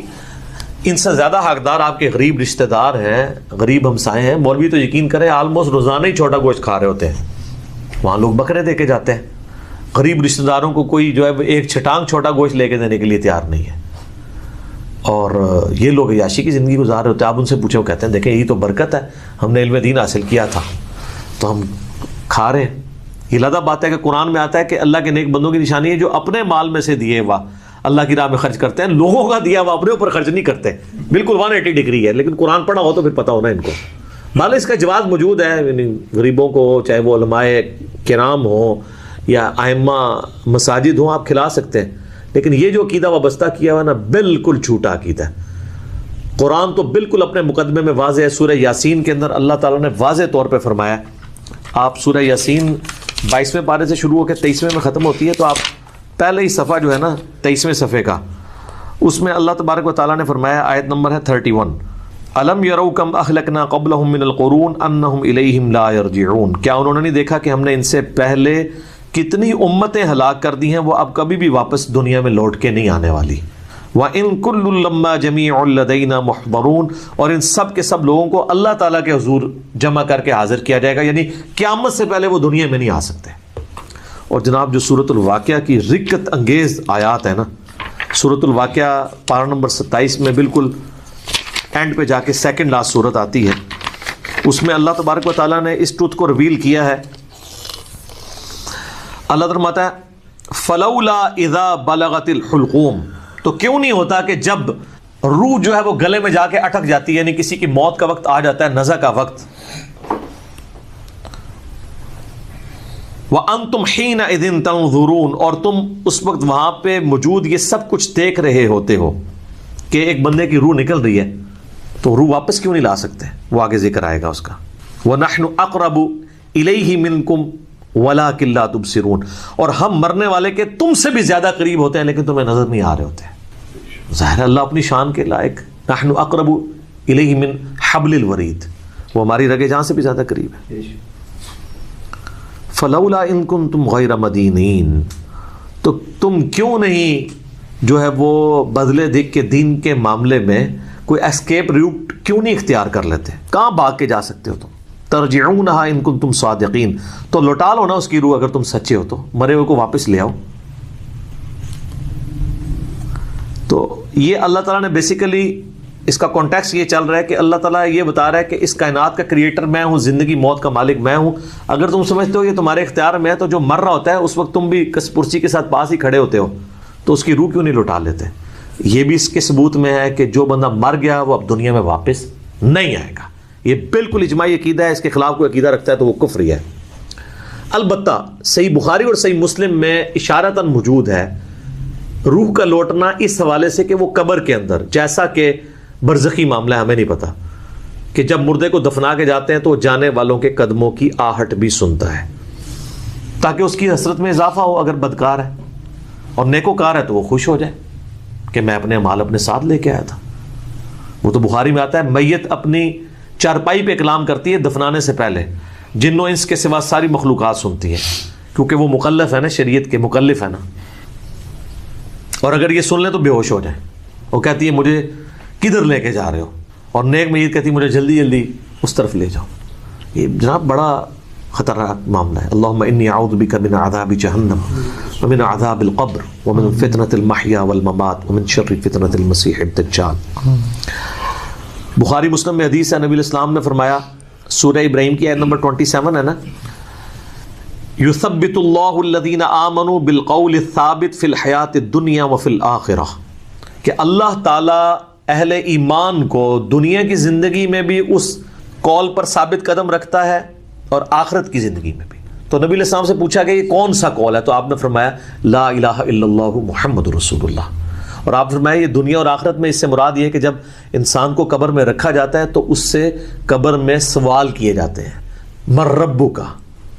ان سے زیادہ حقدار آپ کے غریب رشتہ دار ہیں، غریب ہمسائے ہیں. مولوی تو یقین کریں آلموسٹ روزانہ ہی چھوٹا گوشت کھا رہے ہوتے ہیں، وہاں لوگ بکرے دے کے جاتے ہیں. غریب رشتہ داروں کو کوئی جو ہے ایک چھٹانگ چھوٹا گوشت لے کے دینے کے لیے تیار نہیں ہے. اور یہ لوگ عیاشی کی زندگی گزار رہے ہوتے ہیں. آپ ان سے پوچھیں، وہ کہتے ہیں دیکھیں یہی تو برکت ہے، ہم نے علم دین حاصل کیا تھا تو ہم کھا رہے ہیں. یہ لادہ بات ہے کہ قرآن میں آتا ہے کہ اللہ کے نیک بندوں کی نشانی ہے جو اپنے مال میں سے دیے ہوا اللہ کی راہ میں خرچ کرتے ہیں، لوگوں کا دیا ہوا اپنے اوپر خرچ نہیں کرتے. بالکل 180 ڈگری ہے، لیکن قرآن پڑھا ہو تو پھر پتہ ہونا ان کو. بھالے اس کا جواز موجود ہے، یعنی غریبوں کو چاہے وہ علماء کرام ہوں یا ائمہ مساجد ہوں آپ کھلا سکتے ہیں، لیکن یہ جو عقیدہ وابستہ کیا ہوا نا بالکل جھوٹا عقیدہ ہے. قرآن تو بالکل اپنے مقدمے میں واضح ہے. سورہ یاسین کے اندر اللہ تعالیٰ نے واضح طور پہ فرمایا، آپ سورہ یاسین 22ویں پارے سے شروع ہو کے 23ویں میں ختم ہوتی ہے، تو آپ پہلے ہی صفحہ جو ہے نا 23ویں صفحے کا، اس میں اللہ تبارک و تعالیٰ نے فرمایا، آیت نمبر ہے 31، الم یروا کم اہلکنا قبلہم من القرون انہم الیہم لا یرجعون. کیا انہوں نے نہیں دیکھا کہ ہم نے ان سے پہلے کتنی امتیں ہلاک کر دی ہیں، وہ اب کبھی بھی واپس دنیا میں لوٹ کے نہیں آنے والی. وَإِن كُلٌّ لَمَّا جَمِيعٌ لَدَيْنَا مُحْضَرُونَ، اور ان سب کے سب لوگوں کو اللہ تعالیٰ کے حضور جمع کر کے حاضر کیا جائے گا، یعنی قیامت سے پہلے وہ دنیا میں نہیں آ سکتے. اور جناب جو سورۃ الواقعہ کی رکت انگیز آیات ہے نا، سورۃ الواقعہ پارہ نمبر 27 میں بالکل اینڈ پہ جا کے سیکنڈ لاسٹ سورت آتی ہے، اس میں اللہ تبارک و تعالیٰ نے اس ٹروتھ کو ریویل کیا ہے. اللہ فرماتا ہے فلولا اذا بلغت الحلقوم، تو کیوں نہیں ہوتا کہ جب روح جو ہے وہ گلے میں جا کے اٹک جاتی ہے، یعنی کسی کی موت کا وقت آ جاتا ہے، نزع کا وقت، وَأَنْتُمْ حِينَئِذٍ تَنْظُرُونَ، اور تم اس وقت وہاں پہ موجود یہ سب کچھ دیکھ رہے ہوتے ہو کہ ایک بندے کی روح نکل رہی ہے، تو روح واپس کیوں نہیں لا سکتے؟ وہ آگے ذکر آئے گا اس کا. وَنَحْنُ أَقْرَبُ إِلَيْهِ مِنْكُمْ وَلَكِنْ لَا تُبْصِرُونَ، اور ہم مرنے والے کے تم سے بھی زیادہ قریب ہوتے ہیں لیکن تمہیں نظر نہیں آ رہے ہوتے. ظاہر اللہ اپنی شان کے لائق، نحن اقرب الیہ من حبل الورید، وہ ہماری رگے جان سے بھی زیادہ قریب ہے. فلولا ان کنتم غیر مدینین، تو تم کیوں نہیں جو ہے وہ بدلے دکھ کے دین کے معاملے میں کوئی اسکیپ روٹ کیوں نہیں اختیار کر لیتے؟ کہاں بھاگ کے جا سکتے ہو تم؟ ترجعونہا ان کنتم صادقین، تو لوٹا لو نا اس کی روح اگر تم سچے ہو تو، مرے ہوئے کو واپس لے آؤ. تو یہ اللہ تعالیٰ نے بیسیکلی اس کا کانٹیکس یہ چل رہا ہے کہ اللہ تعالیٰ یہ بتا رہا ہے کہ اس کائنات کا کریٹر میں ہوں، زندگی موت کا مالک میں ہوں. اگر تم سمجھتے ہو یہ تمہارے اختیار میں ہے تو جو مر رہا ہوتا ہے اس وقت تم بھی کس پرسی کے ساتھ پاس ہی کھڑے ہوتے ہو، تو اس کی روح کیوں نہیں لوٹا لیتے؟ یہ بھی اس کے ثبوت میں ہے کہ جو بندہ مر گیا وہ اب دنیا میں واپس نہیں آئے گا. یہ بالکل اجماعی عقیدہ ہے، اس کے خلاف کوئی عقیدہ رکھتا ہے تو وہ کفری ہے. البتہ صحیح بخاری اور صحیح مسلم میں اشارتاً موجود ہے روح کا لوٹنا اس حوالے سے کہ وہ قبر کے اندر، جیسا کہ برزخی معاملہ ہے، ہمیں نہیں پتا، کہ جب مردے کو دفنا کے جاتے ہیں تو جانے والوں کے قدموں کی آہٹ بھی سنتا ہے تاکہ اس کی حسرت میں اضافہ ہو اگر بدکار ہے. اور نیکوکار ہے تو وہ خوش ہو جائے کہ میں اپنے مال اپنے ساتھ لے کے آیا تھا. وہ تو بخاری میں آتا ہے میت اپنی چارپائی پہ کلام کرتی ہے دفنانے سے پہلے, جن و انس کے سوا ساری مخلوقات سنتی ہے, کیونکہ وہ مکلف ہے نا, شریعت کے مکلف ہے نا. اور اگر یہ سن لیں تو بے ہوش ہو جائیں. وہ کہتی ہے مجھے کدھر لے کے جا رہے ہو, اور نیک میت کہتی ہے مجھے جلدی جلدی اس طرف لے جاؤ. یہ جناب بڑا خطرناک معاملہ ہے. اللہم انی اعوذ بک من عذاب جہنم ومن عذاب القبر ومن فتنة المحیا والممات ومن شر فتنة المسیح الدجال. بخاری مسلم میں حدیث ہے, نبی علیہ السلام نے فرمایا, سورہ ابراہیم کی آیت نمبر 27 ہے نا, یثبت اللہ الذین آمنوا بالقول الثابت فی الحیات الدنیا وفی الآخرہ, کہ اللہ تعالی اہل ایمان کو دنیا کی زندگی میں بھی اس قول پر ثابت قدم رکھتا ہے اور آخرت کی زندگی میں بھی. تو نبی علیہ السلام سے پوچھا کہ یہ کون سا قول ہے, تو آپ نے فرمایا لا الہ الا اللہ محمد رسول اللہ. اور آپ فرمایا یہ دنیا اور آخرت میں اس سے مراد یہ ہے کہ جب انسان کو قبر میں رکھا جاتا ہے تو اس سے قبر میں سوال کیے جاتے ہیں, من ربک کا,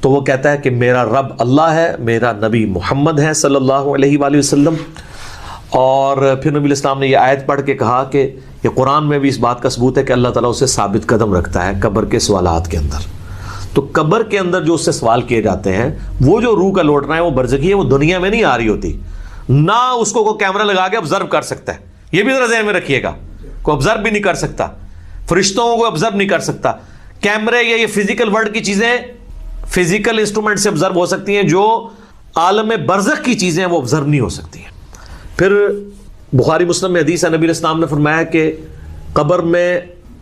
تو وہ کہتا ہے کہ میرا رب اللہ ہے, میرا نبی محمد ہے صلی اللہ علیہ وآلہ وسلم. اور پھر نبی علیہ السلام نے یہ آیت پڑھ کے کہا کہ یہ قرآن میں بھی اس بات کا ثبوت ہے کہ اللہ تعالیٰ اسے ثابت قدم رکھتا ہے قبر کے سوالات کے اندر. تو قبر کے اندر جو اس سے سوال کیے جاتے ہیں, وہ جو روح کا لوٹنا ہے وہ برزخی ہے, وہ دنیا میں نہیں آ رہی ہوتی. نہ اس کو کوئی کیمرہ لگا کے آبزرو کر سکتا ہے, یہ بھی ذرا ذہن میں رکھیے گا, کوئی آبزرو بھی نہیں کر سکتا, فرشتوں کو آبزرو نہیں کر سکتا. کیمرے یا یہ فزیکل ورلڈ کی چیزیں فزیکل انسٹرومنٹ سے آبزرو ہو سکتی ہیں, جو عالم برزخ کی چیزیں وہ آبزرو نہیں ہو سکتی ہیں. پھر بخاری مسلم میں حدیث ہے, نبی علیہ السلام نے فرمایا کہ قبر میں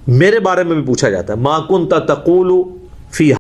میرے بارے میں بھی پوچھا جاتا ہے, ما کنت تقول فی